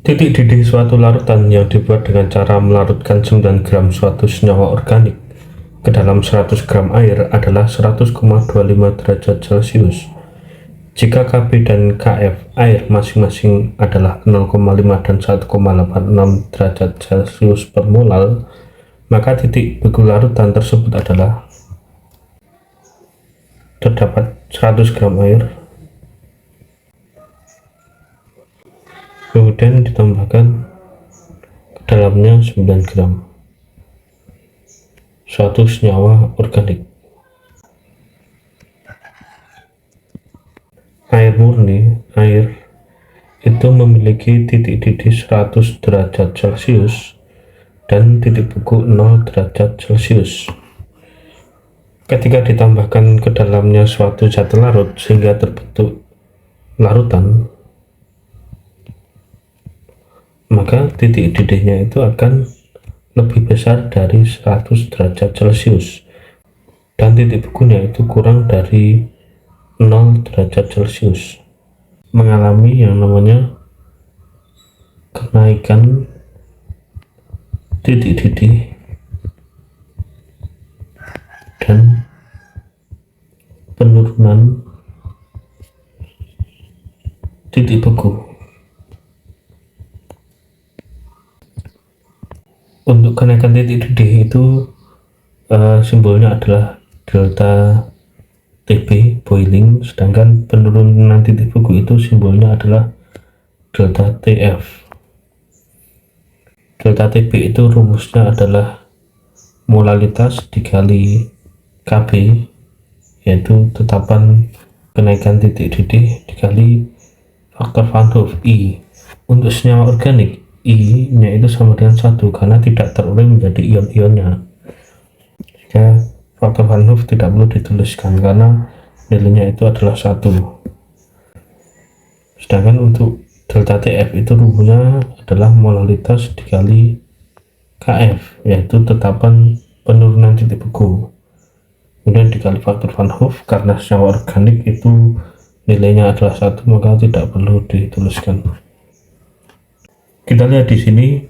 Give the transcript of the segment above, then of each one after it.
Titik didih suatu larutan yang dibuat dengan cara melarutkan 9 gram suatu senyawa organik ke dalam 100 gram air adalah 100,25 derajat Celcius. Jika Kb dan Kf air masing-masing adalah 0,5 dan 1,86 derajat Celcius per molal, maka titik beku larutan tersebut adalah terdapat 100 gram air, kemudian ditambahkan ke dalamnya 9 gram suatu senyawa organik. Air murni, air itu memiliki titik didih 100 derajat Celcius dan titik beku 0 derajat Celcius. Ketika ditambahkan ke dalamnya suatu zat larut sehingga terbentuk larutan, maka titik didihnya itu akan lebih besar dari 100 derajat Celcius dan titik bekunya itu kurang dari 0 derajat Celcius, mengalami yang namanya kenaikan titik didih dan penurunan titik beku. Untuk kenaikan titik didih itu simbolnya adalah delta TB boiling, sedangkan penurunan titik beku itu simbolnya adalah delta TF. Delta TB itu rumusnya adalah molalitas dikali Kb, yaitu tetapan kenaikan titik didih dikali faktor Van Hoff I. Untuk senyawa organik, I nya itu sama dengan 1 karena tidak terurai menjadi ion-ionnya, jika faktor Van Hoff tidak perlu dituliskan karena nilainya itu adalah 1. Sedangkan untuk delta TF itu rumusnya adalah molalitas dikali Kf, yaitu tetapan penurunan titik beku, kemudian dikali faktor Van Hoff. Karena senyawa organik itu nilainya adalah 1, maka tidak perlu dituliskan. Kita lihat di sini,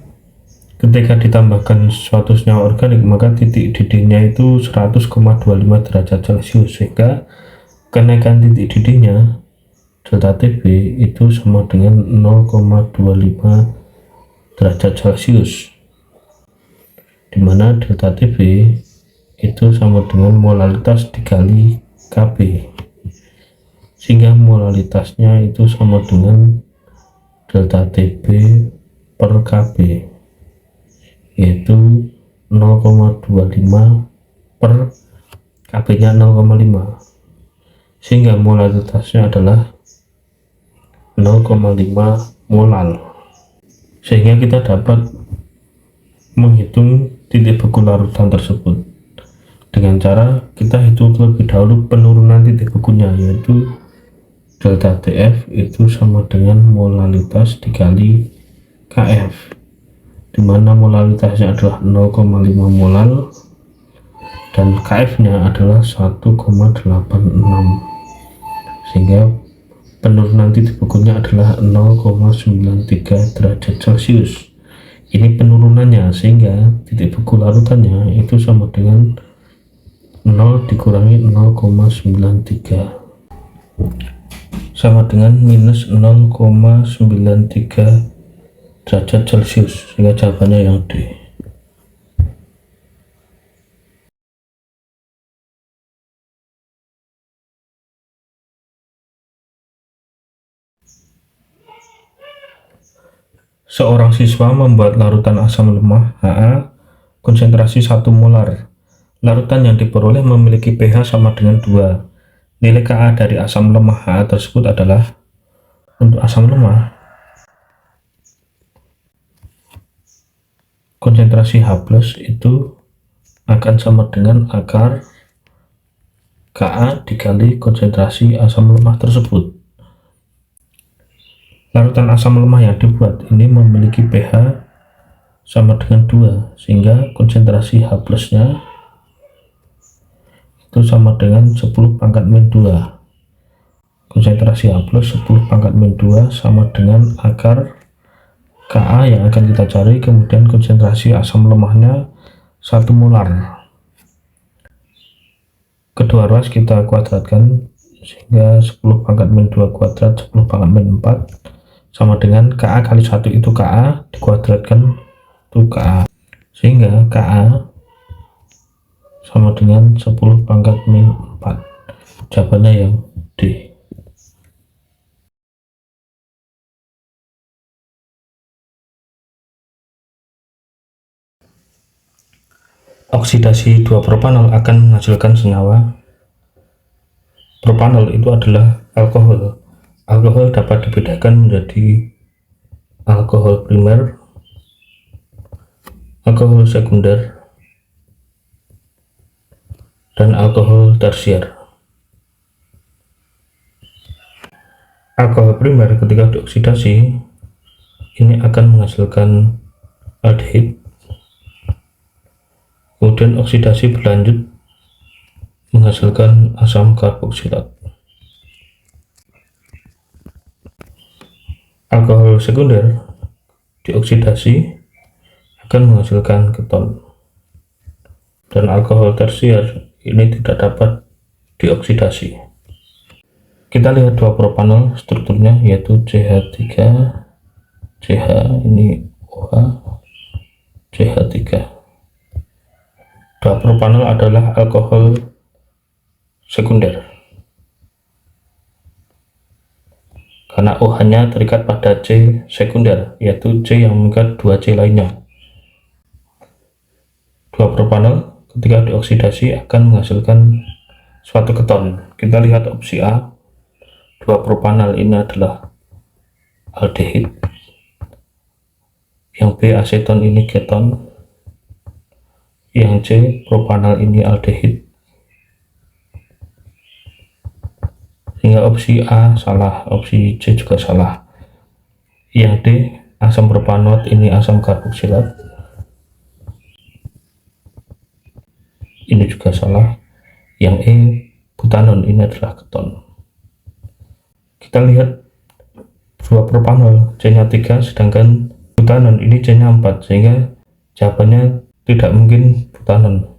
ketika ditambahkan suatu senyawa organik maka titik didihnya itu 100,25 derajat Celcius, sehingga kenaikan titik didihnya delta TB itu sama dengan 0,25 derajat Celcius, dimana delta TB itu sama dengan molalitas dikali Kb, sehingga molalitasnya itu sama dengan delta TB per Kb, yaitu 0,25 per Kb nya 0,5, sehingga molalitasnya adalah 0,5 molal. Sehingga kita dapat menghitung titik beku larutan tersebut dengan cara kita hitung terlebih dahulu penurunan titik bekunya, yaitu delta TF itu sama dengan molalitas dikali Kf, dimana molalitasnya adalah 0,5 molal dan Kf nya adalah 1,86, sehingga penurunan titik bekunya adalah 0,93 derajat Celcius. Ini penurunannya, sehingga titik beku larutannya itu sama dengan 0 dikurangi 0,93 sama dengan minus 0,93 derajat Celcius, sehingga jawabannya yang D. Seorang siswa membuat larutan asam lemah Ha konsentrasi 1 molar. Larutan yang diperoleh memiliki pH sama dengan 2. Nilai Ka dari asam lemah Ha tersebut adalah, untuk asam lemah, konsentrasi H+ itu akan sama dengan akar Ka dikali konsentrasi asam lemah tersebut. Larutan asam lemah yang dibuat ini memiliki pH sama dengan 2, sehingga konsentrasi H+ nya itu sama dengan 10 pangkat min 2. Konsentrasi H+ 10 pangkat min 2 sama dengan akar Ka yang akan kita cari, kemudian konsentrasi asam lemahnya 1 molar. Kedua ruas kita kuadratkan sehingga 10 pangkat min 2 kuadrat 10 pangkat min 4 sama dengan Ka kali 1 itu Ka dikuadratkan itu Ka, sehingga Ka sama dengan 10 pangkat min 4. Jawabannya yang D. Oksidasi 2 propanol akan menghasilkan senyawa. Propanol itu adalah alkohol. Alkohol dapat dibedakan menjadi alkohol primer, alkohol sekunder, dan alkohol tersier. Alkohol primer ketika dioksidasi ini akan menghasilkan aldehid. Kemudian oksidasi berlanjut menghasilkan asam karboksilat. Alkohol sekunder dioksidasi akan menghasilkan keton. Dan alkohol tersier ini tidak dapat dioksidasi. Kita lihat 2 propanol strukturnya, yaitu CH3, CH ini OH, CH3. 2 propanol adalah alkohol sekunder karena OH-nya terikat pada C sekunder, yaitu C yang mengikat 2 C lainnya. 2 propanol ketika dioksidasi akan menghasilkan suatu keton. Kita lihat opsi A. 2 propanol ini adalah aldehid, yang B aseton ini keton, yang C propanol ini aldehid, sehingga opsi A salah, opsi C juga salah. Yang D asam propanol ini asam karboksilat, ini juga salah. Yang E butanon ini adalah keton. Kita lihat 2 propanol C nya 3 sedangkan butanon ini C nya 4, sehingga jawabannya tidak mungkin butanon,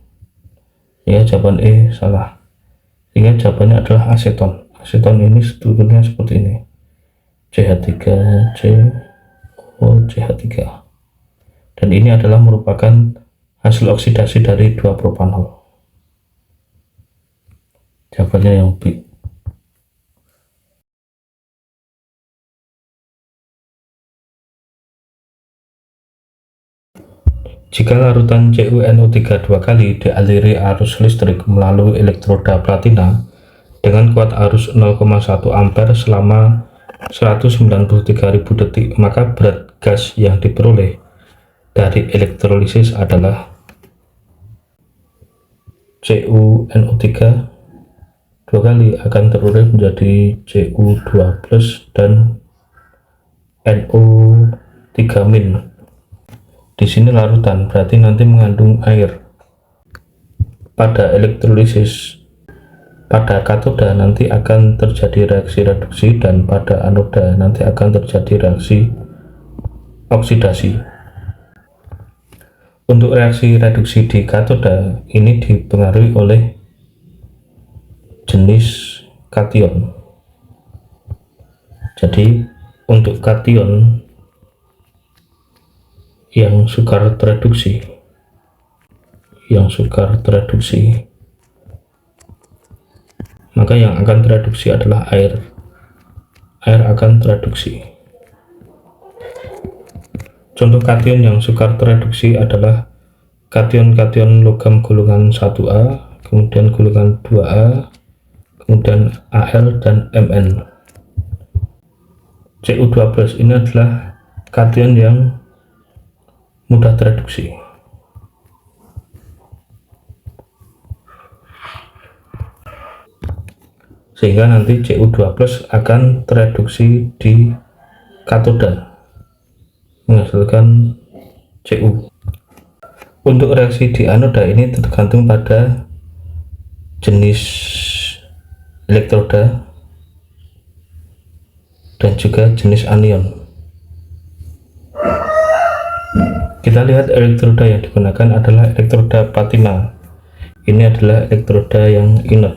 ya jawaban E salah, sehingga jawabannya adalah aseton. Aseton ini strukturnya seperti ini, CH3CO CH3, dan ini adalah merupakan hasil oksidasi dari 2 propanol. Jawabannya yang B. Jika larutan CuNO3 2 kali dialiri arus listrik melalui elektroda platina dengan kuat arus 0,1 ampere selama 193.000 detik, maka berat gas yang diperoleh dari elektrolisis adalah CuNO3 2 kali akan terurih menjadi Cu2+ dan NO3-. Di sini larutan, berarti nanti mengandung air. Pada elektrolisis pada katoda nanti akan terjadi reaksi reduksi, dan pada anoda nanti akan terjadi reaksi oksidasi. Untuk reaksi reduksi di katoda ini dipengaruhi oleh jenis kation. Jadi untuk kation yang sukar tereduksi, maka yang akan tereduksi adalah air. Air akan tereduksi. Contoh kation yang sukar tereduksi adalah kation-kation logam golongan 1A, kemudian golongan 2A, kemudian Al dan Mn. Cu2+ ini adalah kation yang mudah tereduksi. Sehingga nanti Cu2+ akan tereduksi di katoda menghasilkan Cu. Untuk reaksi di anoda ini tergantung pada jenis elektroda dan juga jenis anion. Kita lihat elektroda yang digunakan adalah elektroda patina. Ini adalah elektroda yang inert.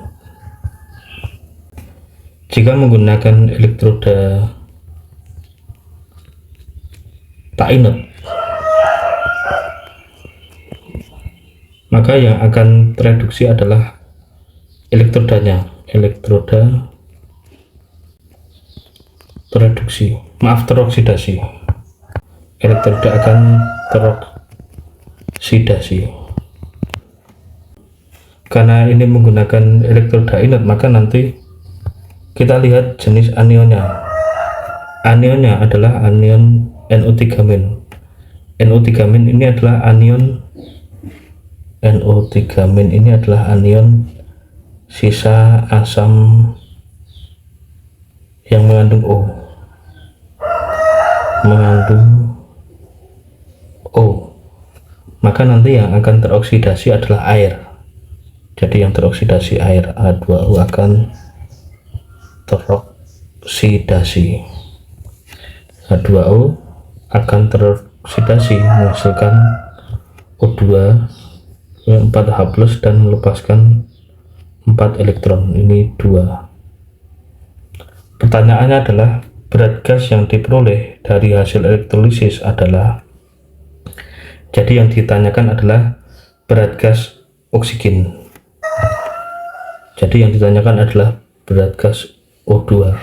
Jika menggunakan elektroda tak inert, maka yang akan tereduksi adalah elektrodanya. Elektroda teroksidasi. Elektroda akan teroksidasi. Karena ini menggunakan elektroda inert, maka nanti kita lihat jenis anionnya. Anionnya adalah anion NO3-. NO3- ini adalah anion sisa asam yang mengandung O. Maka nanti yang akan teroksidasi adalah air. Jadi yang teroksidasi air, A2O akan teroksidasi. H2O akan teroksidasi menghasilkan O2 4H+ dan melepaskan 4 elektron. Ini 2. Pertanyaannya adalah berat gas yang diperoleh dari hasil elektrolisis adalah, jadi yang ditanyakan adalah berat gas oksigen. Jadi yang ditanyakan adalah berat gas O2.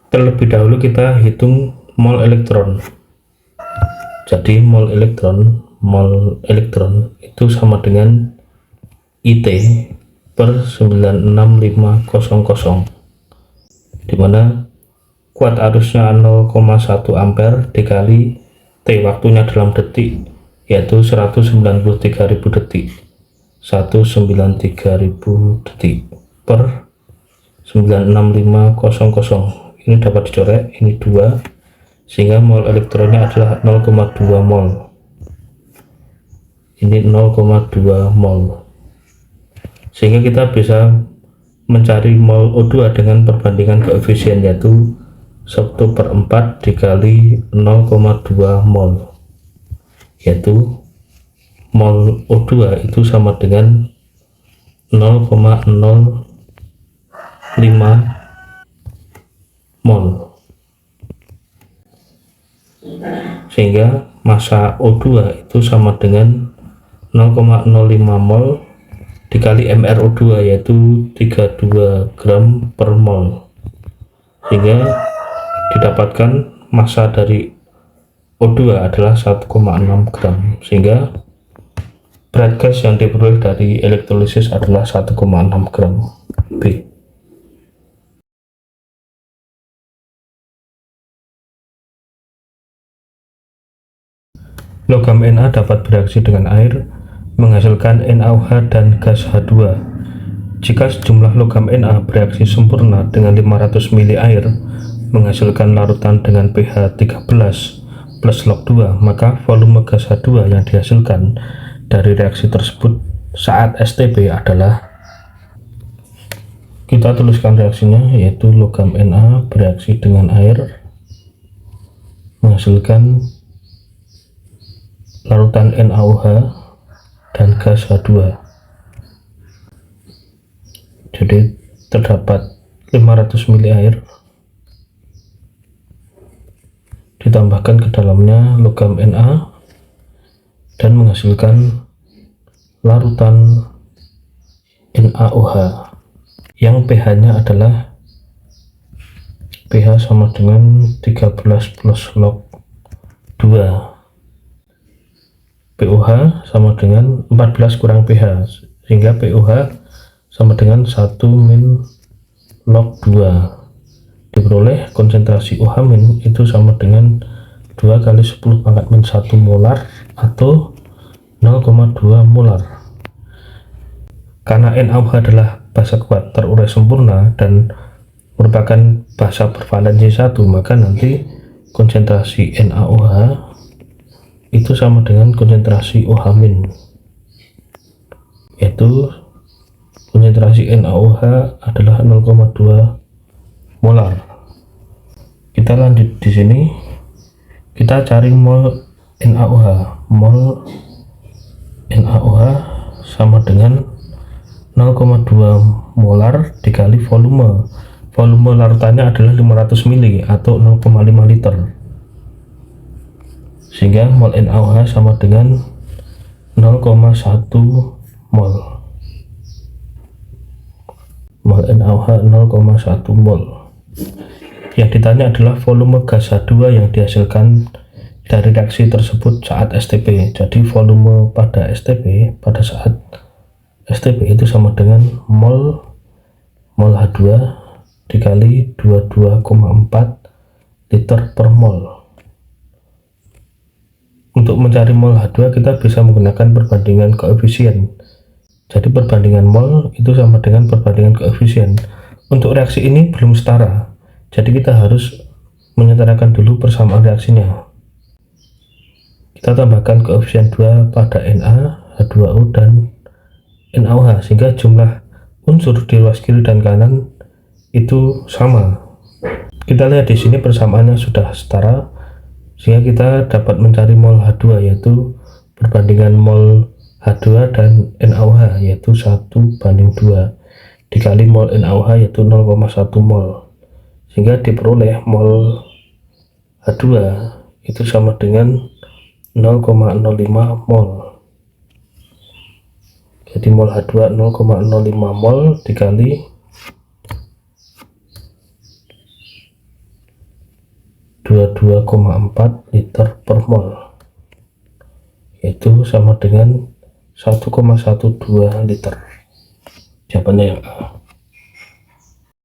Terlebih dahulu kita hitung mol elektron. Jadi mol elektron itu sama dengan IT per 96500, dimana kuat arusnya 0,1 ampere dikali T, waktunya dalam detik, yaitu 193.000 detik. 193.000 detik per 96500. Ini dapat dicoret, ini 2, sehingga mol elektronnya adalah 0,2 mol. Ini 0,2 mol. Sehingga kita bisa mencari mol O2 dengan perbandingan koefisien, yaitu 1/4 dikali 0,2 mol, yaitu mol O2 itu sama dengan 0,05 mol, sehingga massa O2 itu sama dengan 0,05 mol dikali MrO2, yaitu 32 gram per mol, sehingga didapatkan massa dari O2 adalah 1,6 gram, sehingga berat gas yang diperoleh dari elektrolisis adalah 1,6 gram. B. Logam Na dapat bereaksi dengan air menghasilkan NaOH dan gas H2. Jika sejumlah logam Na bereaksi sempurna dengan 500 ml air menghasilkan larutan dengan pH 13 plus log 2, maka volume gas H2 yang dihasilkan dari reaksi tersebut saat STP adalah, kita tuliskan reaksinya, yaitu logam Na bereaksi dengan air menghasilkan larutan NaOH dan gas H2. Jadi terdapat 500 ml air, ditambahkan ke dalamnya logam Na dan menghasilkan larutan NaOH yang pH-nya adalah pH sama dengan 13 plus log 2. pOH sama dengan 14 kurang pH, sehingga pOH sama dengan 1 min log 2. Diperoleh konsentrasi OH- itu sama dengan 2 kali 10 pangkat min 1 molar atau 0,2 molar. Karena NaOH adalah basa kuat terurai sempurna dan merupakan basa bervalensi 1, maka nanti konsentrasi NaOH itu sama dengan konsentrasi OH-, yaitu konsentrasi NaOH adalah 0,2 molar. Kita lanjut di sini, kita cari mol NaOH. Mol NaOH sama dengan 0,2 molar dikali volume. Volume larutannya adalah 500 mili atau 0,5 liter. Sehingga mol NaOH sama dengan 0,1 mol. Mol NaOH 0,1 mol. Yang ditanya adalah volume gas H2 yang dihasilkan dari reaksi tersebut saat STP. Jadi volume pada STP pada saat STP itu sama dengan mol H2 dikali 22,4 liter per mol. Untuk mencari mol H2 kita bisa menggunakan perbandingan koefisien. Jadi perbandingan mol itu sama dengan perbandingan koefisien. Untuk reaksi ini belum setara, jadi kita harus menyetarakan dulu persamaan reaksinya. Kita tambahkan koefisien 2 pada Na, H2O dan NaOH sehingga jumlah unsur di ruas kiri dan kanan itu sama. Kita lihat di sini persamaannya sudah setara, sehingga kita dapat mencari mol H2 yaitu perbandingan mol H2 dan NaOH yaitu 1:2 dikali mol NaOH yaitu 0,1 mol, sehingga diperoleh mol H2 itu sama dengan 0,05 mol. Jadi mol H2 0,05 mol dikali 22,4 liter per mol, yaitu sama dengan 1,12 liter. Jawabannya yang A.